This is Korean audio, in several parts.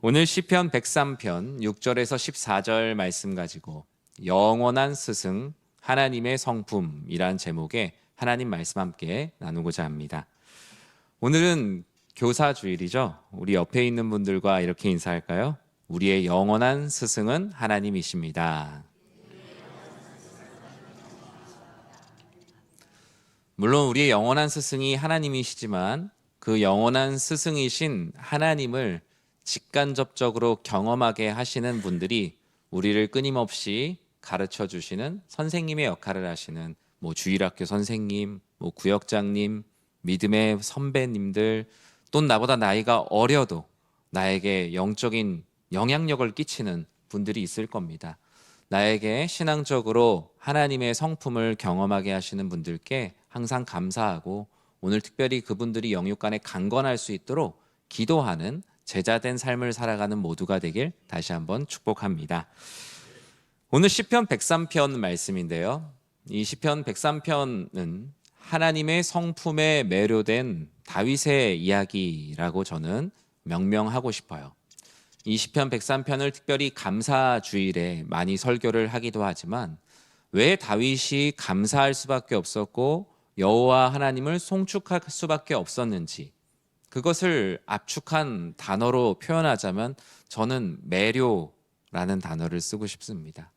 오늘 시편 103편 6절에서 14절 말씀 가지고 영원한 스승 하나님의 성품이란 제목의 하나님 말씀 함께 나누고자 합니다. 오늘은 교사 주일이죠. 우리 옆에 있는 분들과 이렇게 인사할까요? 우리의 영원한 스승은 하나님이십니다. 물론 우리의 영원한 스승이 하나님이시지만 그 영원한 스승이신 하나님을 직간접적으로 경험하게 하시는 분들이 우리를 끊임없이 가르쳐 주시는 선생님의 역할을 하시는 주일학교 선생님, 구역장님, 믿음의 선배님들, 또 나보다 나이가 어려도 나에게 영적인 영향력을 끼치는 분들이 있을 겁니다. 나에게 신앙적으로 하나님의 성품을 경험하게 하시는 분들께 항상 감사하고 오늘 특별히 그분들이 영육간에 강건할 수 있도록 기도하는 제자된 삶을 살아가는 모두가 되길 다시 한번 축복합니다. 오늘 시편 103편 말씀인데요. 이 시편 103편은 하나님의 성품에 매료된 다윗의 이야기라고 저는 명명하고 싶어요. 이 시편 103편을 특별히 감사 주일에 많이 설교를 하기도 하지만 왜 다윗이 감사할 수밖에 없었고 여호와 하나님을 송축할 수밖에 없었는지 그것을 압축한 단어로 표현하자면 저는 매료라는 단어를 쓰고 싶습니다.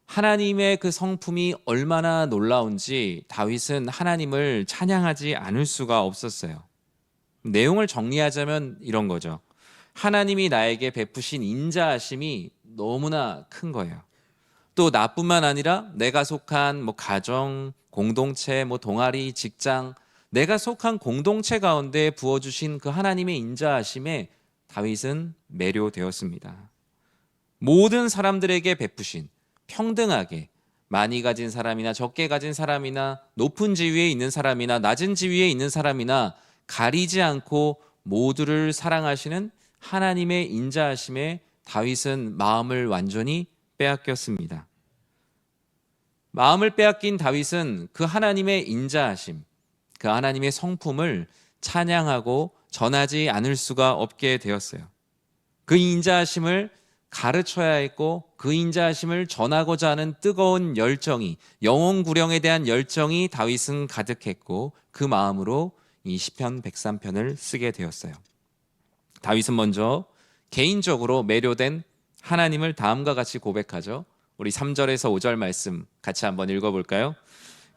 하나님의 그 성품이 얼마나 놀라운지 다윗은 하나님을 찬양하지 않을 수가 없었어요. 내용을 정리하자면 이런 거죠. 하나님이 나에게 베푸신 인자하심이 너무나 큰 거예요. 또 나뿐만 아니라 내가 속한 가정, 공동체, 동아리, 직장, 내가 속한 공동체 가운데 부어주신 그 하나님의 인자하심에 다윗은 매료되었습니다. 모든 사람들에게 베푸신 평등하게 많이 가진 사람이나 적게 가진 사람이나 높은 지위에 있는 사람이나 낮은 지위에 있는 사람이나 가리지 않고 모두를 사랑하시는 하나님의 인자하심에 다윗은 마음을 완전히 빼앗겼습니다. 마음을 빼앗긴 다윗은 그 하나님의 인자하심, 그 하나님의 성품을 찬양하고 전하지 않을 수가 없게 되었어요. 그 인자하심을 가르쳐야 했고 그 인자하심을 전하고자 하는 뜨거운 열정이, 영혼 구령에 대한 열정이 다윗은 가득했고 그 마음으로 이 시편 103편을 쓰게 되었어요. 다윗은 먼저 개인적으로 매료된 하나님을 다음과 같이 고백하죠. 우리 3절에서 5절 말씀 같이 한번 읽어볼까요?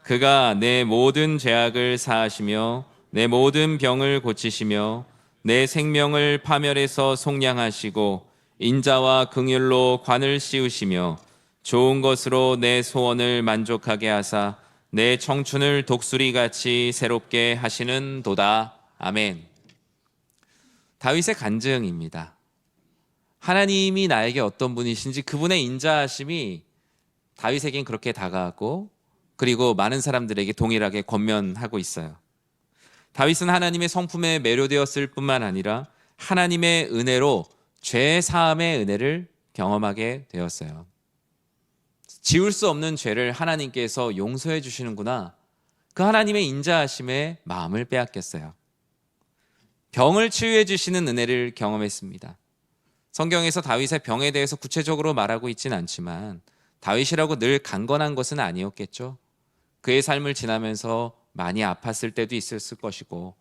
그가 내 모든 죄악을 사하시며 내 모든 병을 고치시며 내 생명을 파멸해서 속량하시고 인자와 긍휼로 관을 씌우시며 좋은 것으로 내 소원을 만족하게 하사 내 청춘을 독수리같이 새롭게 하시는 도다. 아멘. 다윗의 간증입니다. 하나님이 나에게 어떤 분이신지 그분의 인자하심이 다윗에겐 그렇게 다가왔고 그리고 많은 사람들에게 동일하게 권면하고 있어요. 다윗은 하나님의 성품에 매료되었을 뿐만 아니라 하나님의 은혜로 죄 사함의 은혜를 경험하게 되었어요. 지울 수 없는 죄를 하나님께서 용서해 주시는구나. 그 하나님의 인자하심에 마음을 빼앗겼어요. 병을 치유해 주시는 은혜를 경험했습니다. 성경에서 다윗의 병에 대해서 구체적으로 말하고 있지는 않지만 다윗이라고 늘 강건한 것은 아니었겠죠. 그의 삶을 지나면서 많이 아팠을 때도 있었을 것이고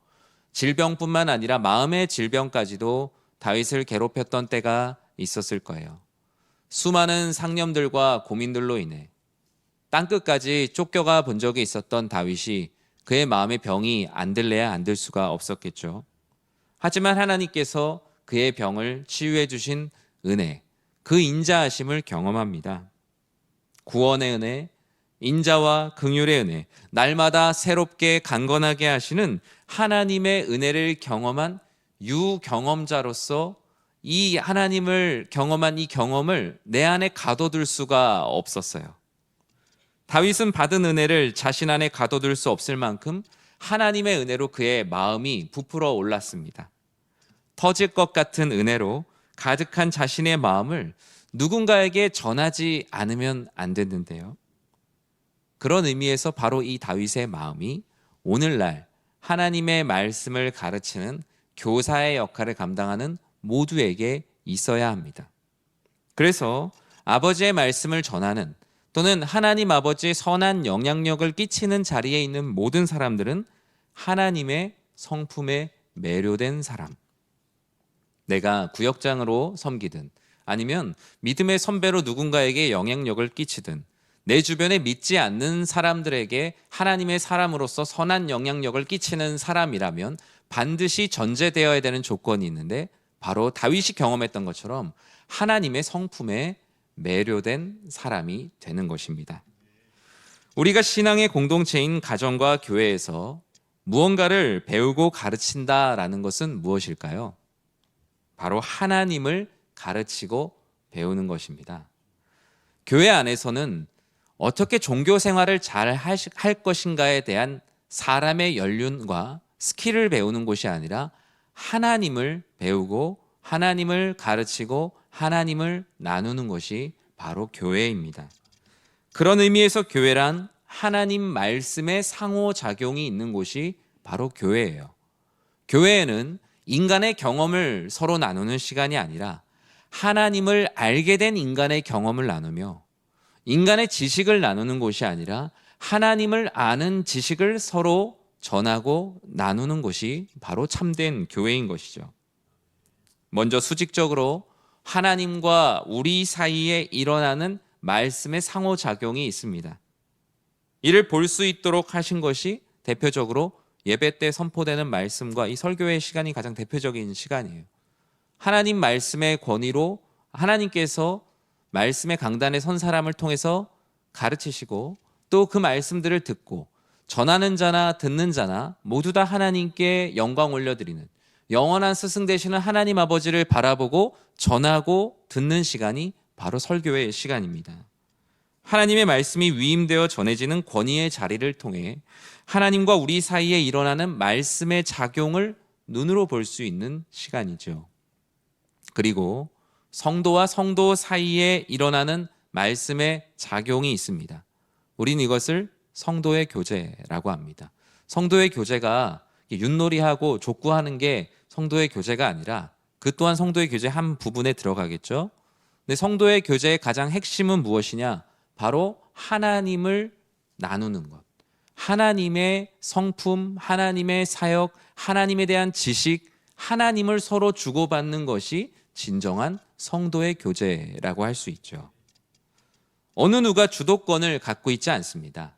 질병뿐만 아니라 마음의 질병까지도 다윗을 괴롭혔던 때가 있었을 거예요. 수많은 상념들과 고민들로 인해 땅끝까지 쫓겨가 본 적이 있었던 다윗이 그의 마음의 병이 안들래야 안들 수가 없었겠죠. 하지만 하나님께서 그의 병을 치유해 주신 은혜, 그 인자하심을 경험합니다. 구원의 은혜, 인자와 긍휼의 은혜, 날마다 새롭게 강건하게 하시는 하나님의 은혜를 경험한 유경험자로서 이 하나님을 경험한 이 경험을 내 안에 가둬둘 수가 없었어요. 다윗은 받은 은혜를 자신 안에 가둬둘 수 없을 만큼 하나님의 은혜로 그의 마음이 부풀어 올랐습니다. 터질 것 같은 은혜로 가득한 자신의 마음을 누군가에게 전하지 않으면 안 됐는데요. 그런 의미에서 바로 이 다윗의 마음이 오늘날 하나님의 말씀을 가르치는 교사의 역할을 감당하는 모두에게 있어야 합니다. 그래서 아버지의 말씀을 전하는 또는 하나님 아버지의 선한 영향력을 끼치는 자리에 있는 모든 사람들은 하나님의 성품에 매료된 사람, 내가 구역장으로 섬기든 아니면 믿음의 선배로 누군가에게 영향력을 끼치든 내 주변에 믿지 않는 사람들에게 하나님의 사람으로서 선한 영향력을 끼치는 사람이라면 반드시 전제되어야 되는 조건이 있는데, 바로 다윗이 경험했던 것처럼 하나님의 성품에 매료된 사람이 되는 것입니다. 우리가 신앙의 공동체인 가정과 교회에서 무언가를 배우고 가르친다라는 것은 무엇일까요? 바로 하나님을 가르치고 배우는 것입니다. 교회 안에서는 어떻게 종교 생활을 잘 할 것인가에 대한 사람의 연륜과 스킬을 배우는 곳이 아니라 하나님을 배우고 하나님을 가르치고 하나님을 나누는 것이 바로 교회입니다. 그런 의미에서 교회란 하나님 말씀의 상호작용이 있는 곳이 바로 교회예요. 교회에는 인간의 경험을 서로 나누는 시간이 아니라 하나님을 알게 된 인간의 경험을 나누며, 인간의 지식을 나누는 곳이 아니라 하나님을 아는 지식을 서로 전하고 나누는 것이 바로 참된 교회인 것이죠. 먼저 수직적으로 하나님과 우리 사이에 일어나는 말씀의 상호작용이 있습니다. 이를 볼 수 있도록 하신 것이 대표적으로 예배 때 선포되는 말씀과 이 설교의 시간이 가장 대표적인 시간이에요. 하나님 말씀의 권위로 하나님께서 말씀의 강단에 선 사람을 통해서 가르치시고, 또 그 말씀들을 듣고 전하는 자나 듣는 자나 모두 다 하나님께 영광 올려드리는 영원한 스승 되시는 하나님 아버지를 바라보고 전하고 듣는 시간이 바로 설교의 시간입니다. 하나님의 말씀이 위임되어 전해지는 권위의 자리를 통해 하나님과 우리 사이에 일어나는 말씀의 작용을 눈으로 볼 수 있는 시간이죠. 그리고 성도와 성도 사이에 일어나는 말씀의 작용이 있습니다. 우린 이것을 성도의 교제라고 합니다. 성도의 교제가 윷놀이하고 족구하는 게 성도의 교제가 아니라 그 또한 성도의 교제 한 부분에 들어가겠죠. 근데 성도의 교제의 가장 핵심은 무엇이냐? 바로 하나님을 나누는 것. 하나님의 성품, 하나님의 사역, 하나님에 대한 지식, 하나님을 서로 주고받는 것이 진정한 성도의 교제라고 할 수 있죠. 어느 누가 주도권을 갖고 있지 않습니다.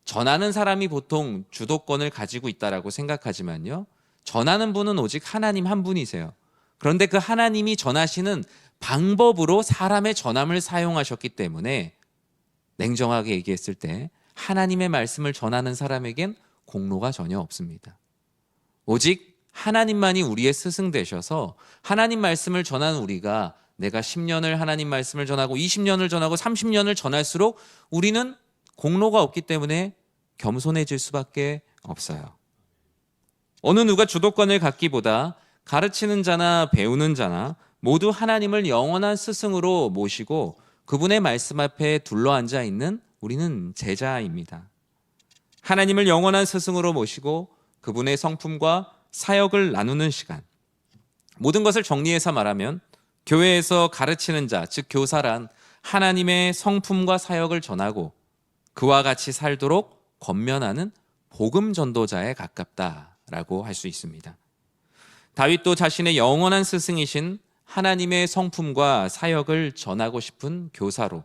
전하는 사람이 보통 주도권을 가지고 있다라고 생각하지만요, 전하는 분은 오직 하나님 한 분이세요. 그런데 그 하나님이 전하시는 방법으로 사람의 전함을 사용하셨기 때문에 냉정하게 얘기했을 때 하나님의 말씀을 전하는 사람에겐 공로가 전혀 없습니다. 오직 하나님만이 우리의 스승 되셔서 하나님 말씀을 전하는 우리가, 내가 10년을 하나님 말씀을 전하고 20년을 전하고 30년을 전할수록 우리는 공로가 없기 때문에 겸손해질 수밖에 없어요. 어느 누가 주도권을 갖기보다 가르치는 자나 배우는 자나 모두 하나님을 영원한 스승으로 모시고 그분의 말씀 앞에 둘러앉아 있는 우리는 제자입니다. 하나님을 영원한 스승으로 모시고 그분의 성품과 사역을 나누는 시간. 모든 것을 정리해서 말하면 교회에서 가르치는 자, 즉 교사란 하나님의 성품과 사역을 전하고 그와 같이 살도록 권면하는 복음 전도자에 가깝다라고 할 수 있습니다. 다윗도 자신의 영원한 스승이신 하나님의 성품과 사역을 전하고 싶은 교사로,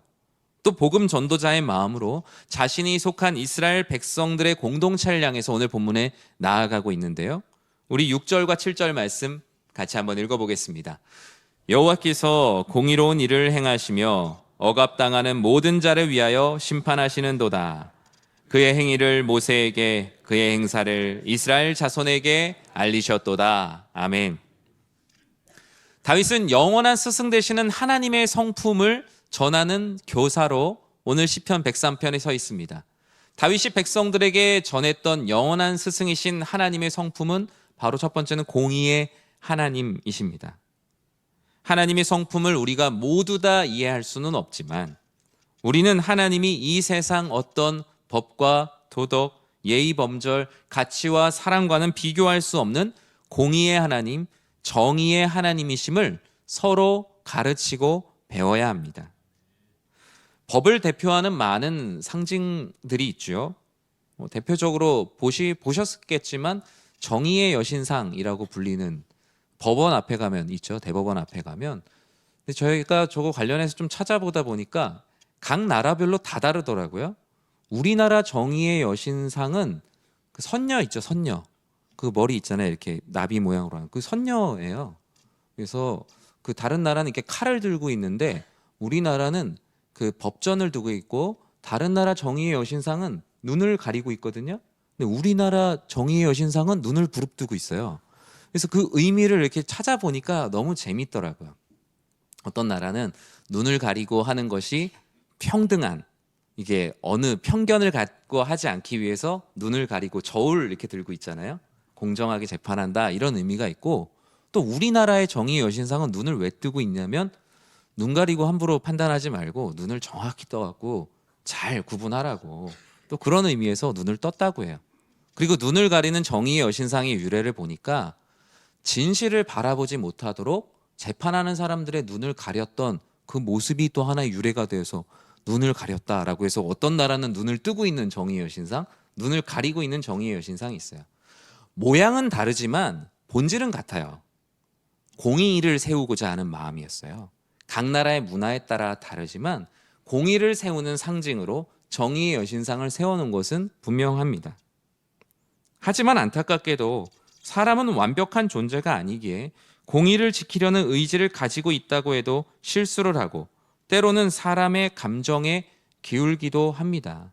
또 복음 전도자의 마음으로 자신이 속한 이스라엘 백성들의 공동체를 향해서 오늘 본문에 나아가고 있는데요. 우리 6절과 7절 말씀 같이 한번 읽어보겠습니다. 여호와께서 공의로운 일을 행하시며 억압당하는 모든 자를 위하여 심판하시는도다. 그의 행위를 모세에게, 그의 행사를 이스라엘 자손에게 알리셨도다. 아멘. 다윗은 영원한 스승 되시는 하나님의 성품을 전하는 교사로 오늘 시편 103편에 서 있습니다. 다윗이 백성들에게 전했던 영원한 스승이신 하나님의 성품은 바로 첫 번째는 공의의 하나님이십니다. 하나님의 성품을 우리가 모두 다 이해할 수는 없지만 우리는 하나님이 이 세상 어떤 법과 도덕, 예의 범절, 가치와 사랑과는 비교할 수 없는 공의의 하나님, 정의의 하나님이심을 서로 가르치고 배워야 합니다. 법을 대표하는 많은 상징들이 있죠. 대표적으로 보셨겠지만 정의의 여신상이라고 불리는 법원 앞에 가면 있죠. 대법원 앞에 가면. 근데 저희가 저거 관련해서 좀 찾아보다 보니까 각 나라별로 다 다르더라고요. 우리나라 정의의 여신상은 그 선녀 있죠, 선녀. 그 머리 있잖아요, 이렇게 나비 모양으로 하는 그 선녀예요. 그래서 그 다른 나라는 이렇게 칼을 들고 있는데 우리나라는 그 법전을 두고 있고 다른 나라 정의의 여신상은 눈을 가리고 있거든요. 근데 우리나라 정의의 여신상은 눈을 부릅뜨고 있어요. 그래서 그 의미를 이렇게 찾아보니까 너무 재밌더라고요. 어떤 나라는 눈을 가리고 하는 것이 평등한, 이게 어느 편견을 갖고 하지 않기 위해서 눈을 가리고 저울 이렇게 들고 있잖아요. 공정하게 재판한다 이런 의미가 있고, 또 우리나라의 정의의 여신상은 눈을 왜 뜨고 있냐면 눈 가리고 함부로 판단하지 말고 눈을 정확히 떠갖고 잘 구분하라고, 또 그런 의미에서 눈을 떴다고 해요. 그리고 눈을 가리는 정의의 여신상의 유래를 보니까 진실을 바라보지 못하도록 재판하는 사람들의 눈을 가렸던 그 모습이 또 하나의 유래가 되어서 눈을 가렸다라고 해서 어떤 나라는 눈을 뜨고 있는 정의의 여신상, 눈을 가리고 있는 정의의 여신상이 있어요. 모양은 다르지만 본질은 같아요. 공의를 세우고자 하는 마음이었어요. 각 나라의 문화에 따라 다르지만 공의를 세우는 상징으로 정의의 여신상을 세워놓은 것은 분명합니다. 하지만 안타깝게도 사람은 완벽한 존재가 아니기에 공의를 지키려는 의지를 가지고 있다고 해도 실수를 하고 때로는 사람의 감정에 기울기도 합니다.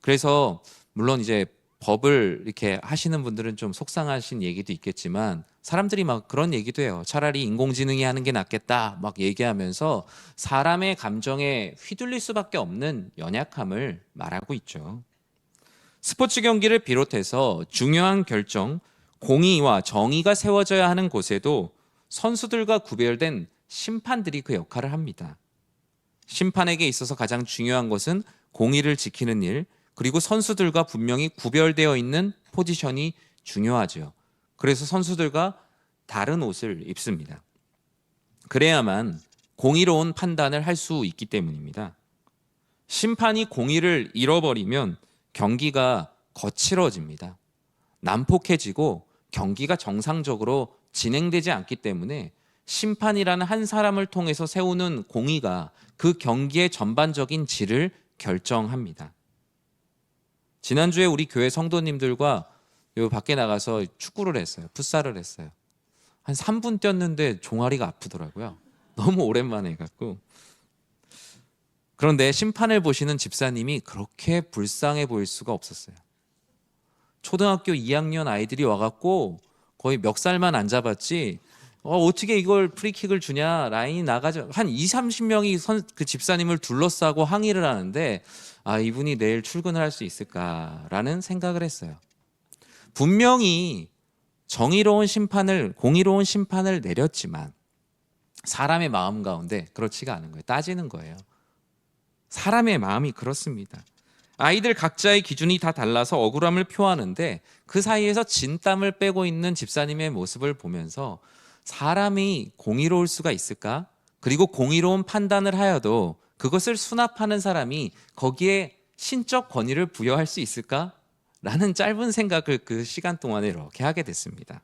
그래서 물론 이제 법을 이렇게 하시는 분들은 좀 속상하신 얘기도 있겠지만 사람들이 막 그런 얘기도 해요. 차라리 인공지능이 하는 게 낫겠다 막 얘기하면서 사람의 감정에 휘둘릴 수밖에 없는 연약함을 말하고 있죠. 스포츠 경기를 비롯해서 중요한 결정, 공의와 정의가 세워져야 하는 곳에도 선수들과 구별된 심판들이 그 역할을 합니다. 심판에게 있어서 가장 중요한 것은 공의를 지키는 일, 그리고 선수들과 분명히 구별되어 있는 포지션이 중요하죠. 그래서 선수들과 다른 옷을 입습니다. 그래야만 공의로운 판단을 할 수 있기 때문입니다. 심판이 공의를 잃어버리면 경기가 거칠어집니다. 난폭해지고 경기가 정상적으로 진행되지 않기 때문에 심판이라는 한 사람을 통해서 세우는 공의가 그 경기의 전반적인 질을 결정합니다. 지난주에 우리 교회 성도님들과 요 밖에 나가서 축구를 했어요. 풋살을 했어요. 한 3분 뛰었는데 종아리가 아프더라고요. 너무 오랜만에 해갖고. 그런데 심판을 보시는 집사님이 그렇게 불쌍해 보일 수가 없었어요. 초등학교 2학년 아이들이 와갖고 거의 멱살만 안 잡았지 어떻게 이걸 프리킥을 주냐, 라인이 나가지, 한 20-30명이 그 집사님을 둘러싸고 항의를 하는데 이분이 내일 출근을 할 수 있을까라는 생각을 했어요. 분명히 공의로운 심판을 내렸지만 사람의 마음 가운데 그렇지가 않은 거예요. 따지는 거예요. 사람의 마음이 그렇습니다. 아이들 각자의 기준이 다 달라서 억울함을 표하는데 그 사이에서 진땀을 빼고 있는 집사님의 모습을 보면서 사람이 공의로울 수가 있을까? 그리고 공의로운 판단을 하여도 그것을 수납하는 사람이 거기에 신적 권위를 부여할 수 있을까? 라는 짧은 생각을 그 시간 동안에 이렇게 하게 됐습니다.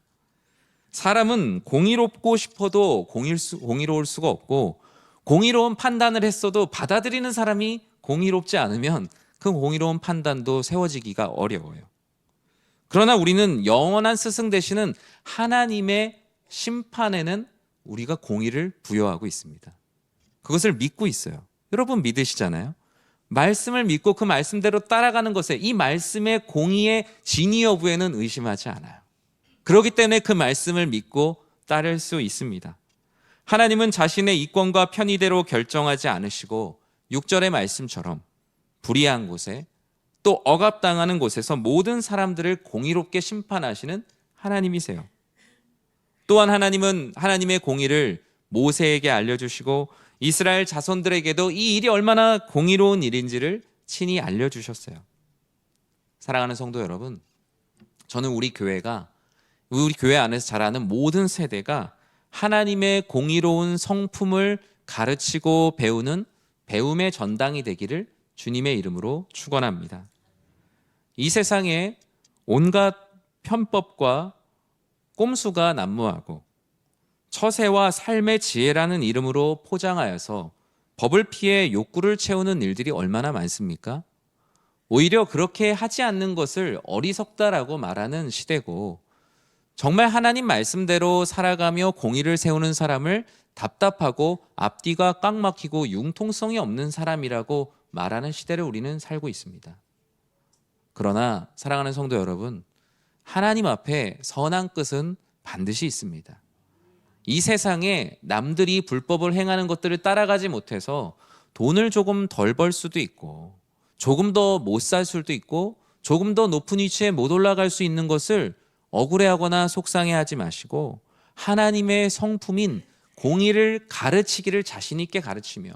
사람은 공의롭고 싶어도 공의로울 수가 없고, 공의로운 판단을 했어도 받아들이는 사람이 공의롭지 않으면 그 공의로운 판단도 세워지기가 어려워요. 그러나 우리는 영원한 스승 되시는 하나님의 심판에는 우리가 공의를 부여하고 있습니다. 그것을 믿고 있어요. 여러분 믿으시잖아요? 말씀을 믿고 그 말씀대로 따라가는 것에, 이 말씀의 공의의 진위 여부에는 의심하지 않아요. 그렇기 때문에 그 말씀을 믿고 따를 수 있습니다. 하나님은 자신의 이권과 편의대로 결정하지 않으시고 6절의 말씀처럼 불의한 곳에 또 억압당하는 곳에서 모든 사람들을 공의롭게 심판하시는 하나님이세요. 또한 하나님은 하나님의 공의를 모세에게 알려주시고 이스라엘 자손들에게도 이 일이 얼마나 공의로운 일인지를 친히 알려주셨어요. 사랑하는 성도 여러분, 저는 우리 교회 안에서 자라는 모든 세대가 하나님의 공의로운 성품을 가르치고 배우는 배움의 전당이 되기를 주님의 이름으로 축원합니다. 이 세상에 온갖 편법과 꼼수가 난무하고 처세와 삶의 지혜라는 이름으로 포장하여서 법을 피해 욕구를 채우는 일들이 얼마나 많습니까? 오히려 그렇게 하지 않는 것을 어리석다라고 말하는 시대고, 정말 하나님 말씀대로 살아가며 공의를 세우는 사람을 답답하고 앞뒤가 꽉 막히고 융통성이 없는 사람이라고 말하는 시대를 우리는 살고 있습니다. 그러나 사랑하는 성도 여러분, 하나님 앞에 선한 끝은 반드시 있습니다. 이 세상에 남들이 불법을 행하는 것들을 따라가지 못해서 돈을 조금 덜 벌 수도 있고, 조금 더 못 살 수도 있고, 조금 더 높은 위치에 못 올라갈 수 있는 것을 억울해하거나 속상해하지 마시고, 하나님의 성품인 공의를 가르치기를 자신 있게 가르치며,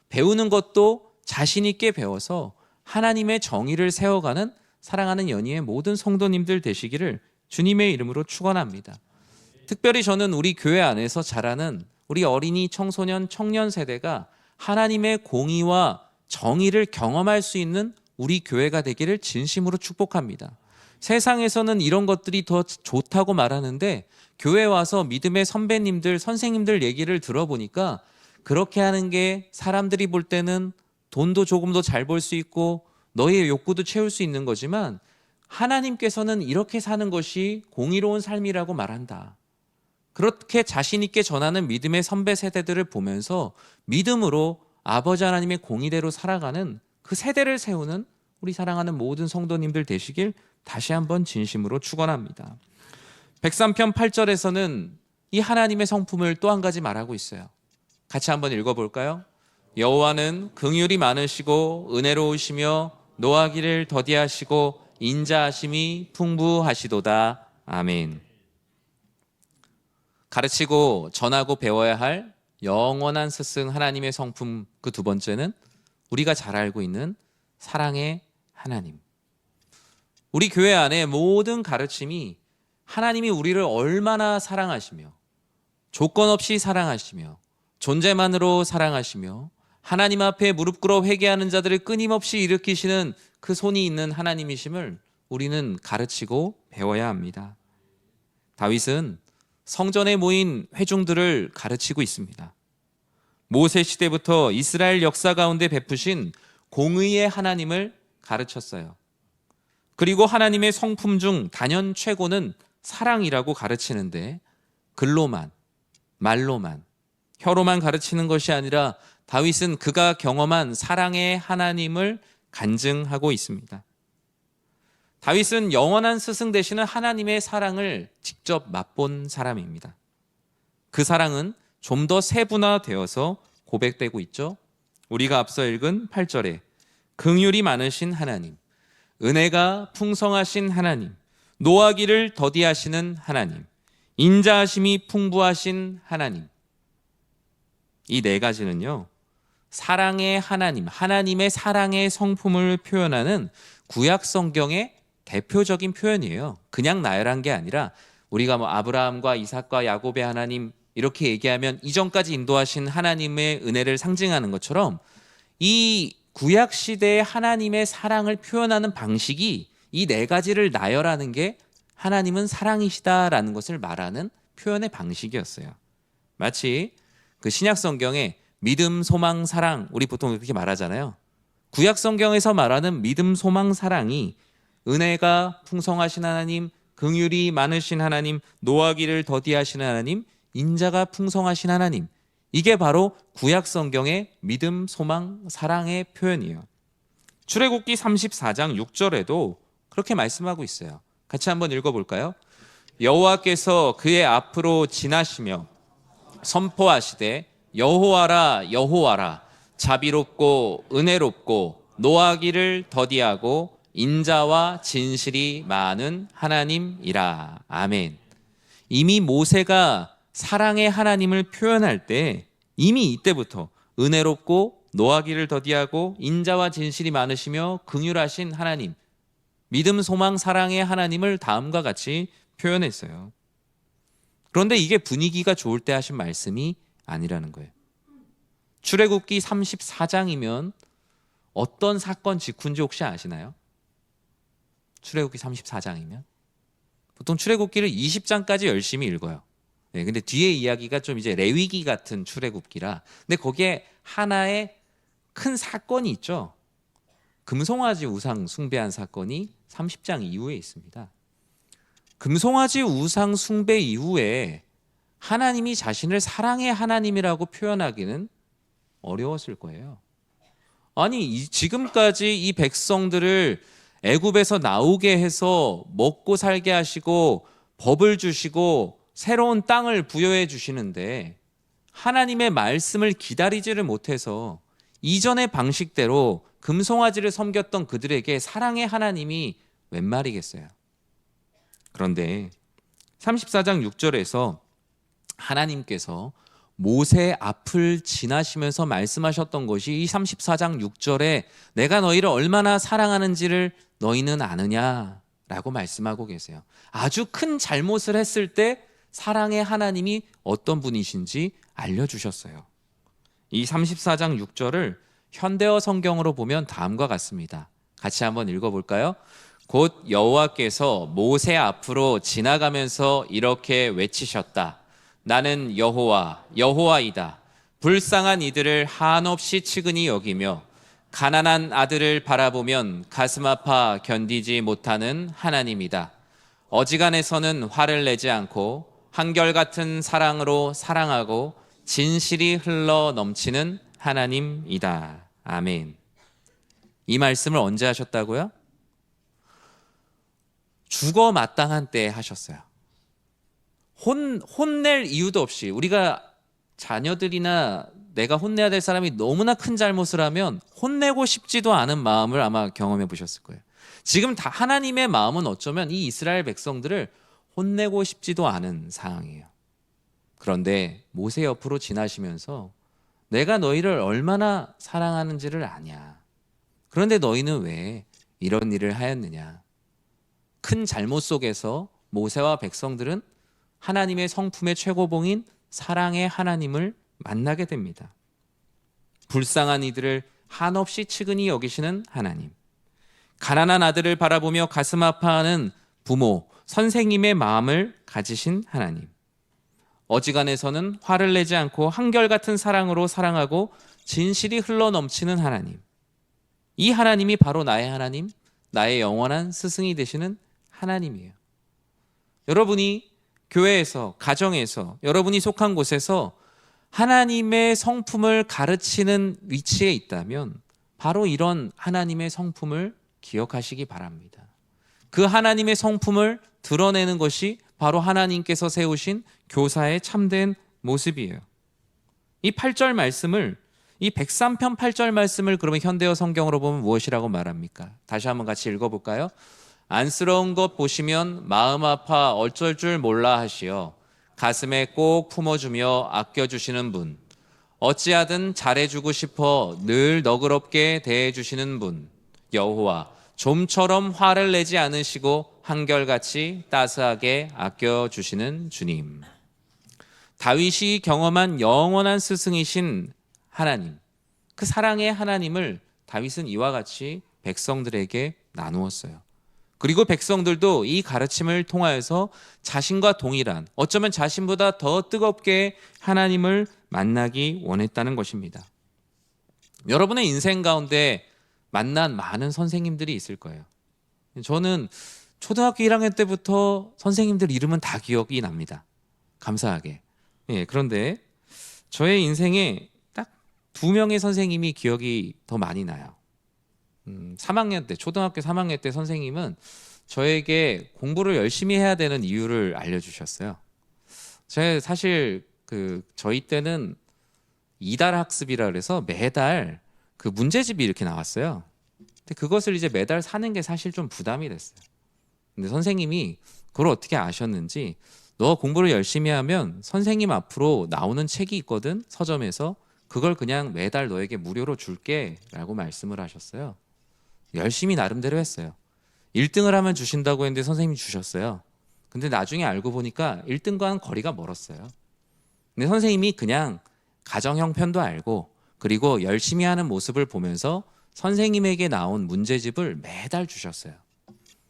배우는 것도 자신 있게 배워서 하나님의 정의를 세워가는 사랑하는 연희의 모든 성도님들 되시기를 주님의 이름으로 축원합니다. 특별히 저는 우리 교회 안에서 자라는 우리 어린이, 청소년, 청년 세대가 하나님의 공의와 정의를 경험할 수 있는 우리 교회가 되기를 진심으로 축복합니다. 세상에서는 이런 것들이 더 좋다고 말하는데, 교회 와서 믿음의 선배님들, 선생님들 얘기를 들어보니까 그렇게 하는 게 사람들이 볼 때는 돈도 조금 더 잘 벌 수 있고 너희의 욕구도 채울 수 있는 거지만, 하나님께서는 이렇게 사는 것이 공의로운 삶이라고 말한다. 그렇게 자신 있게 전하는 믿음의 선배 세대들을 보면서 믿음으로 아버지 하나님의 공의대로 살아가는 그 세대를 세우는 우리 사랑하는 모든 성도님들 되시길 다시 한번 진심으로 축원합니다. 103편 8절에서는 이 하나님의 성품을 또 한 가지 말하고 있어요. 같이 한번 읽어볼까요? 여호와는 긍휼이 많으시고 은혜로우시며 노하기를 더디하시고 인자하심이 풍부하시도다. 아멘. 가르치고 전하고 배워야 할 영원한 스승 하나님의 성품, 그 두 번째는 우리가 잘 알고 있는 사랑의 하나님. 우리 교회 안에 모든 가르침이 하나님이 우리를 얼마나 사랑하시며, 조건 없이 사랑하시며, 존재만으로 사랑하시며, 하나님 앞에 무릎 꿇어 회개하는 자들을 끊임없이 일으키시는 그 손이 있는 하나님이심을 우리는 가르치고 배워야 합니다. 다윗은 성전에 모인 회중들을 가르치고 있습니다. 모세 시대부터 이스라엘 역사 가운데 베푸신 공의의 하나님을 가르쳤어요. 그리고 하나님의 성품 중 단연 최고는 사랑이라고 가르치는데, 글로만, 말로만, 혀로만 가르치는 것이 아니라 다윗은 그가 경험한 사랑의 하나님을 간증하고 있습니다. 다윗은 영원한 스승 되시는 하나님의 사랑을 직접 맛본 사람입니다. 그 사랑은 좀 더 세분화되어서 고백되고 있죠. 우리가 앞서 읽은 8절에 긍휼이 많으신 하나님, 은혜가 풍성하신 하나님, 노하기를 더디하시는 하나님, 인자하심이 풍부하신 하나님. 이 네 가지는요, 사랑의 하나님, 하나님의 사랑의 성품을 표현하는 구약 성경의 대표적인 표현이에요. 그냥 나열한 게 아니라 우리가 아브라함과 이삭과 야곱의 하나님 이렇게 얘기하면 이전까지 인도하신 하나님의 은혜를 상징하는 것처럼, 이 구약 시대의 하나님의 사랑을 표현하는 방식이 이 네 가지를 나열하는 게 하나님은 사랑이시다라는 것을 말하는 표현의 방식이었어요. 마치 그 신약 성경에 믿음, 소망, 사랑, 우리 보통 이렇게 말하잖아요. 구약 성경에서 말하는 믿음, 소망, 사랑이 은혜가 풍성하신 하나님, 긍휼이 많으신 하나님, 노하기를 더디하시는 하나님, 인자가 풍성하신 하나님, 이게 바로 구약 성경의 믿음, 소망, 사랑의 표현이에요. 출애굽기 34장 6절에도 그렇게 말씀하고 있어요. 같이 한번 읽어볼까요? 여호와께서 그의 앞으로 지나시며 선포하시되 여호와라 여호와라, 자비롭고 은혜롭고 노하기를 더디하고 인자와 진실이 많은 하나님이라. 아멘. 이미 모세가 사랑의 하나님을 표현할 때 이미 이때부터 은혜롭고 노하기를 더디하고 인자와 진실이 많으시며 긍휼하신 하나님, 믿음, 소망, 사랑의 하나님을 다음과 같이 표현했어요. 그런데 이게 분위기가 좋을 때 하신 말씀이 아니라는 거예요. 출애굽기 34장이면 어떤 사건 직후인지 혹시 아시나요? 출애굽기 34장이면 보통 출애굽기를 20장까지 열심히 읽어요. 네, 근데 뒤에 이야기가 좀 이제 레위기 같은 출애굽기라. 근데 거기에 하나의 큰 사건이 있죠. 금송아지 우상 숭배한 사건이 30장 이후에 있습니다. 금송아지 우상 숭배 이후에 하나님이 자신을 사랑의 하나님이라고 표현하기는 어려웠을 거예요. 아니, 지금까지 이 백성들을 애굽에서 나오게 해서 먹고 살게 하시고 법을 주시고 새로운 땅을 부여해 주시는데 하나님의 말씀을 기다리지를 못해서 이전의 방식대로 금송아지를 섬겼던 그들에게 사랑의 하나님이 웬 말이겠어요. 그런데 34장 6절에서 하나님께서 모세 앞을 지나시면서 말씀하셨던 것이 이 34장 6절에 내가 너희를 얼마나 사랑하는지를 너희는 아느냐라고 말씀하고 계세요. 아주 큰 잘못을 했을 때 사랑의 하나님이 어떤 분이신지 알려주셨어요. 이 34장 6절을 현대어 성경으로 보면 다음과 같습니다. 같이 한번 읽어볼까요? 곧 여호와께서 모세 앞으로 지나가면서 이렇게 외치셨다. 나는 여호와 여호와이다. 불쌍한 이들을 한없이 측은히 여기며 가난한 아들을 바라보면 가슴 아파 견디지 못하는 하나님이다. 어지간해서는 화를 내지 않고 한결같은 사랑으로 사랑하고 진실이 흘러 넘치는 하나님이다. 아멘. 이 말씀을 언제 하셨다고요? 죽어 마땅한 때에 하셨어요. 혼낼 이유도 없이 우리가 자녀들이나 내가 혼내야 될 사람이 너무나 큰 잘못을 하면 혼내고 싶지도 않은 마음을 아마 경험해 보셨을 거예요. 지금 다 하나님의 마음은 어쩌면 이 이스라엘 백성들을 혼내고 싶지도 않은 상황이에요. 그런데 모세 옆으로 지나시면서 내가 너희를 얼마나 사랑하는지를 아냐. 그런데 너희는 왜 이런 일을 하였느냐. 큰 잘못 속에서 모세와 백성들은 하나님의 성품의 최고봉인 사랑의 하나님을 만나게 됩니다. 불쌍한 이들을 한없이 측은히 여기시는 하나님, 가난한 아들을 바라보며 가슴 아파하는 부모, 선생님의 마음을 가지신 하나님, 어지간해서는 화를 내지 않고 한결같은 사랑으로 사랑하고 진실이 흘러넘치는 하나님, 이 하나님이 바로 나의 하나님, 나의 영원한 스승이 되시는 하나님이에요. 여러분이 교회에서, 가정에서, 여러분이 속한 곳에서 하나님의 성품을 가르치는 위치에 있다면 바로 이런 하나님의 성품을 기억하시기 바랍니다. 그 하나님의 성품을 드러내는 것이 바로 하나님께서 세우신 교사의 참된 모습이에요. 이 8절 말씀을, 이 103편 8절 말씀을 그러면 현대어 성경으로 보면 무엇이라고 말합니까? 다시 한번 같이 읽어볼까요? 안쓰러운 것 보시면 마음 아파 어쩔 줄 몰라 하시어 가슴에 꼭 품어주며 아껴주시는 분, 어찌하든 잘해주고 싶어 늘 너그럽게 대해주시는 분, 여호와, 좀처럼 화를 내지 않으시고 한결같이 따스하게 아껴주시는 주님. 다윗이 경험한 영원한 스승이신 하나님, 그 사랑의 하나님을 다윗은 이와 같이 백성들에게 나누었어요. 그리고 백성들도 이 가르침을 통하여서 자신과 동일한, 어쩌면 자신보다 더 뜨겁게 하나님을 만나기 원했다는 것입니다. 여러분의 인생 가운데 만난 많은 선생님들이 있을 거예요. 저는 초등학교 1학년 때부터 선생님들 이름은 다 기억이 납니다. 감사하게. 그런데 저의 인생에 딱 2명의 선생님이 기억이 더 많이 나요. 3학년 때, 초등학교 3학년 때 선생님은 저에게 공부를 열심히 해야 되는 이유를 알려주셨어요. 제가 사실 저희 때는 이달 학습이라 그래서 매달 그 문제집이 이렇게 나왔어요. 근데 그것을 이제 매달 사는 게 사실 좀 부담이 됐어요. 근데 선생님이 그걸 어떻게 아셨는지, 너 공부를 열심히 하면 선생님 앞으로 나오는 책이 있거든, 서점에서. 그걸 그냥 매달 너에게 무료로 줄게 라고 말씀을 하셨어요. 열심히 나름대로 했어요. 1등을 하면 주신다고 했는데 선생님이 주셨어요. 근데 나중에 알고 보니까 1등과는 거리가 멀었어요. 근데 선생님이 그냥 가정 형편도 알고 그리고 열심히 하는 모습을 보면서 선생님에게 나온 문제집을 매달 주셨어요.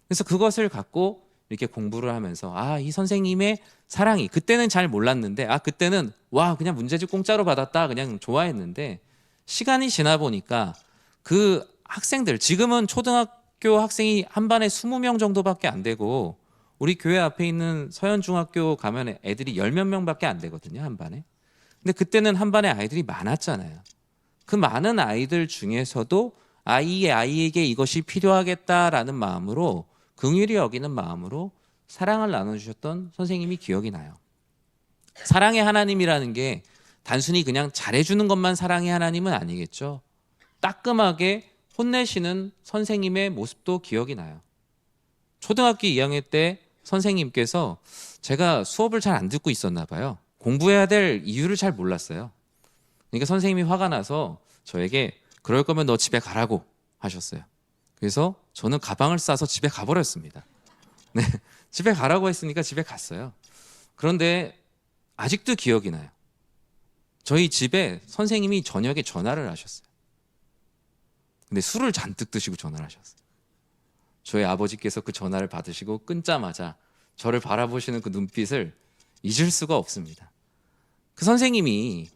그래서 그것을 갖고 이렇게 공부를 하면서 이 선생님의 사랑이 그때는 잘 몰랐는데 그때는 그냥 문제집 공짜로 받았다 그냥 좋아했는데 시간이 지나 보니까 그 학생들 지금은 초등학교 학생이 한 반에 20명 정도밖에 안 되고 우리 교회 앞에 있는 서현중학교 가면 애들이 10몇 명밖에 안 되거든요, 한 반에. 근데 그때는 한 반에 아이들이 많았잖아요. 그 많은 아이들 중에서도 아이에게 이것이 필요하겠다라는 마음으로 긍휼히 여기는 마음으로 사랑을 나눠주셨던 선생님이 기억이 나요. 사랑의 하나님이라는 게 단순히 그냥 잘해주는 것만 사랑의 하나님은 아니겠죠. 따끔하게 혼내시는 선생님의 모습도 기억이 나요. 초등학교 2학년 때 선생님께서 제가 수업을 잘 안 듣고 있었나 봐요. 공부해야 될 이유를 잘 몰랐어요. 그러니까 선생님이 화가 나서 저에게 그럴 거면 너 집에 가라고 하셨어요. 그래서 저는 가방을 싸서 집에 가버렸습니다. 네, 집에 가라고 했으니까 집에 갔어요. 그런데 아직도 기억이 나요. 저희 집에 선생님이 저녁에 전화를 하셨어요. 근데 술을 잔뜩 드시고 전화를 하셨어요. 저희 아버지께서 그 전화를 받으시고 끊자마자 저를 바라보시는 그 눈빛을 잊을 수가 없습니다. 그 선생님이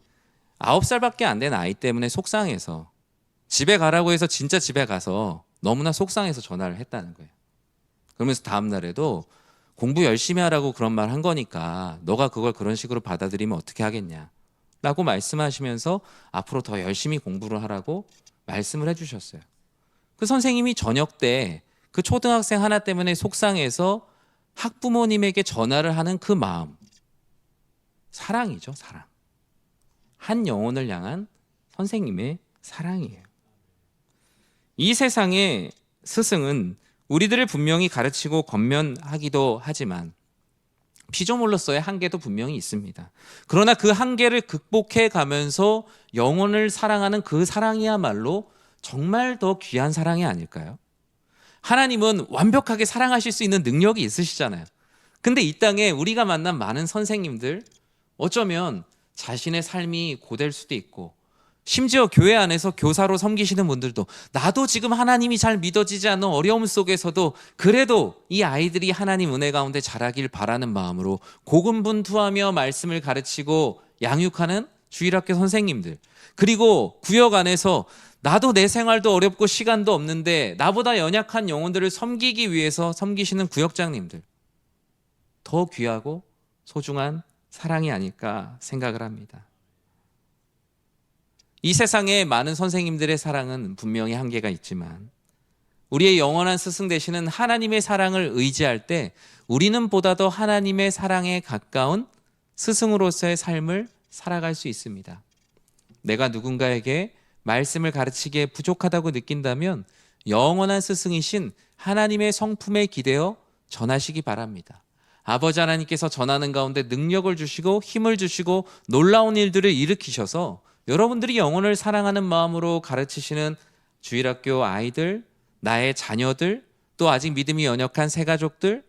9살밖에 안 된 아이 때문에 속상해서 집에 가라고 해서 진짜 집에 가서 너무나 속상해서 전화를 했다는 거예요. 그러면서 다음 날에도 공부 열심히 하라고 그런 말 한 거니까 너가 그걸 그런 식으로 받아들이면 어떻게 하겠냐 라고 말씀하시면서 앞으로 더 열심히 공부를 하라고 말씀을 해주셨어요. 그 선생님이 저녁 때 그 초등학생 하나 때문에 속상해서 학부모님에게 전화를 하는 그 마음, 사랑이죠, 사랑. 한 영혼을 향한 선생님의 사랑이에요. 이 세상의 스승은 우리들을 분명히 가르치고 권면하기도 하지만 피조물로서의 한계도 분명히 있습니다. 그러나 그 한계를 극복해 가면서 영혼을 사랑하는 그 사랑이야말로 정말 더 귀한 사랑이 아닐까요? 하나님은 완벽하게 사랑하실 수 있는 능력이 있으시잖아요. 근데 이 땅에 우리가 만난 많은 선생님들 어쩌면 자신의 삶이 고될 수도 있고 심지어 교회 안에서 교사로 섬기시는 분들도 나도 지금 하나님이 잘 믿어지지 않는 어려움 속에서도 그래도 이 아이들이 하나님 은혜 가운데 자라길 바라는 마음으로 고군분투하며 말씀을 가르치고 양육하는 주일학교 선생님들, 그리고 구역 안에서 나도 내 생활도 어렵고 시간도 없는데 나보다 연약한 영혼들을 섬기기 위해서 섬기시는 구역장님들, 더 귀하고 소중한 사랑이 아닐까 생각을 합니다. 이 세상에 많은 선생님들의 사랑은 분명히 한계가 있지만 우리의 영원한 스승 되시는 하나님의 사랑을 의지할 때 우리는 보다 더 하나님의 사랑에 가까운 스승으로서의 삶을 살아갈 수 있습니다. 내가 누군가에게 말씀을 가르치기에 부족하다고 느낀다면 영원한 스승이신 하나님의 성품에 기대어 전하시기 바랍니다. 아버지 하나님께서 전하는 가운데 능력을 주시고 힘을 주시고 놀라운 일들을 일으키셔서 여러분들이 영혼을 사랑하는 마음으로 가르치시는 주일학교 아이들, 나의 자녀들, 또 아직 믿음이 연약한 새가족들,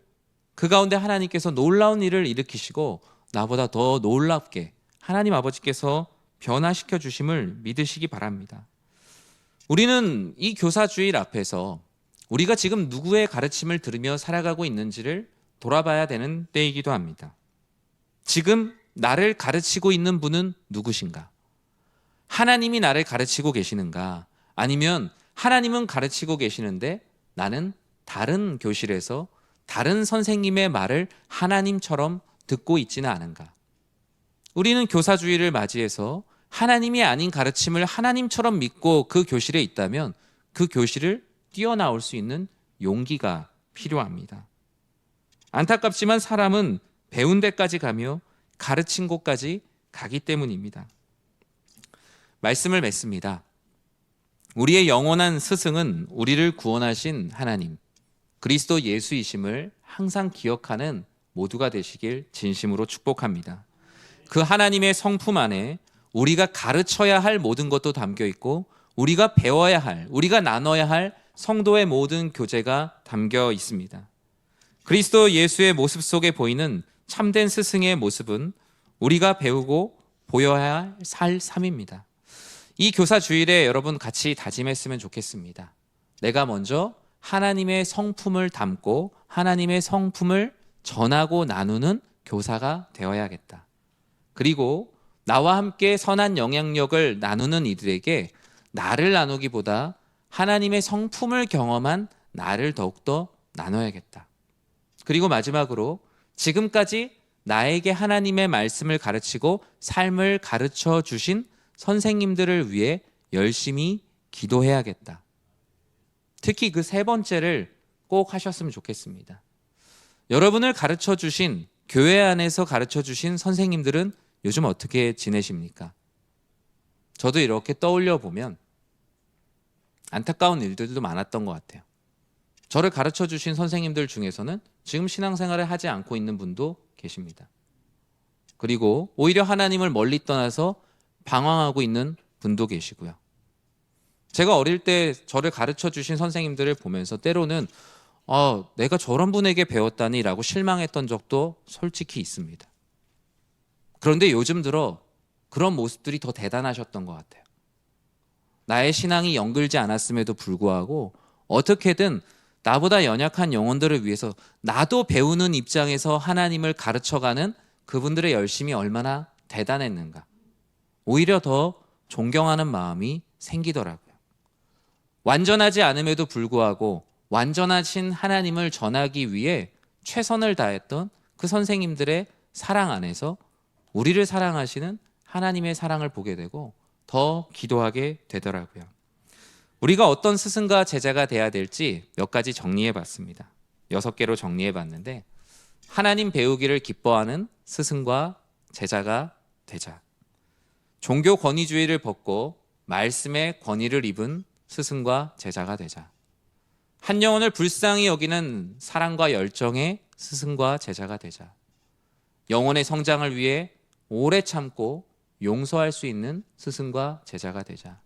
그 가운데 하나님께서 놀라운 일을 일으키시고 나보다 더 놀랍게 하나님 아버지께서 변화시켜 주심을 믿으시기 바랍니다. 우리는 이 교사주일 앞에서 우리가 지금 누구의 가르침을 들으며 살아가고 있는지를 돌아봐야 되는 때이기도 합니다. 지금 나를 가르치고 있는 분은 누구신가? 하나님이 나를 가르치고 계시는가? 아니면 하나님은 가르치고 계시는데 나는 다른 교실에서 다른 선생님의 말을 하나님처럼 듣고 있지는 않은가? 우리는 교사주일을 맞이해서 하나님이 아닌 가르침을 하나님처럼 믿고 그 교실에 있다면 그 교실을 뛰어나올 수 있는 용기가 필요합니다. 안타깝지만 사람은 배운 데까지 가며 가르친 곳까지 가기 때문입니다. 말씀을 맺습니다. 우리의 영원한 스승은 우리를 구원하신 하나님, 그리스도 예수이심을 항상 기억하는 모두가 되시길 진심으로 축복합니다. 그 하나님의 성품 안에 우리가 가르쳐야 할 모든 것도 담겨 있고 우리가 배워야 할, 우리가 나눠야 할 성도의 모든 교제가 담겨 있습니다. 그리스도 예수의 모습 속에 보이는 참된 스승의 모습은 우리가 배우고 보여야 할 삶입니다. 이 교사 주일에 여러분 같이 다짐했으면 좋겠습니다. 내가 먼저 하나님의 성품을 담고 하나님의 성품을 전하고 나누는 교사가 되어야겠다. 그리고 나와 함께 선한 영향력을 나누는 이들에게 나를 나누기보다 하나님의 성품을 경험한 나를 더욱더 나눠야겠다. 그리고 마지막으로 지금까지 나에게 하나님의 말씀을 가르치고 삶을 가르쳐 주신 선생님들을 위해 열심히 기도해야겠다. 특히 그 세 번째를 꼭 하셨으면 좋겠습니다. 여러분을 가르쳐 주신, 교회 안에서 가르쳐 주신 선생님들은 요즘 어떻게 지내십니까? 저도 이렇게 떠올려 보면 안타까운 일들도 많았던 것 같아요. 저를 가르쳐 주신 선생님들 중에서는 지금 신앙생활을 하지 않고 있는 분도 계십니다. 그리고 오히려 하나님을 멀리 떠나서 방황하고 있는 분도 계시고요. 제가 어릴 때 저를 가르쳐 주신 선생님들을 보면서 때로는 내가 저런 분에게 배웠다니 라고 실망했던 적도 솔직히 있습니다. 그런데 요즘 들어 그런 모습들이 더 대단하셨던 것 같아요. 나의 신앙이 영글지 않았음에도 불구하고 어떻게든 나보다 연약한 영혼들을 위해서 나도 배우는 입장에서 하나님을 가르쳐가는 그분들의 열심이 얼마나 대단했는가. 오히려 더 존경하는 마음이 생기더라고요. 완전하지 않음에도 불구하고 완전하신 하나님을 전하기 위해 최선을 다했던 그 선생님들의 사랑 안에서 우리를 사랑하시는 하나님의 사랑을 보게 되고 더 기도하게 되더라고요. 우리가 어떤 스승과 제자가 돼야 될지 몇 가지 정리해 봤습니다. 6개로 정리해 봤는데, 하나님 배우기를 기뻐하는 스승과 제자가 되자. 종교 권위주의를 벗고 말씀의 권위를 입은 스승과 제자가 되자. 한 영혼을 불쌍히 여기는 사랑과 열정의 스승과 제자가 되자. 영혼의 성장을 위해 오래 참고 용서할 수 있는 스승과 제자가 되자.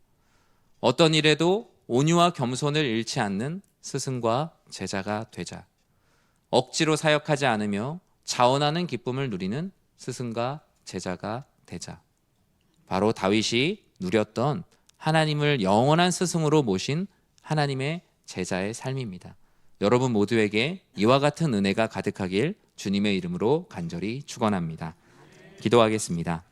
어떤 일에도 온유와 겸손을 잃지 않는 스승과 제자가 되자. 억지로 사역하지 않으며 자원하는 기쁨을 누리는 스승과 제자가 되자. 바로 다윗이 누렸던 하나님을 영원한 스승으로 모신 하나님의 제자의 삶입니다. 여러분 모두에게 이와 같은 은혜가 가득하길 주님의 이름으로 간절히 축원합니다. 기도하겠습니다.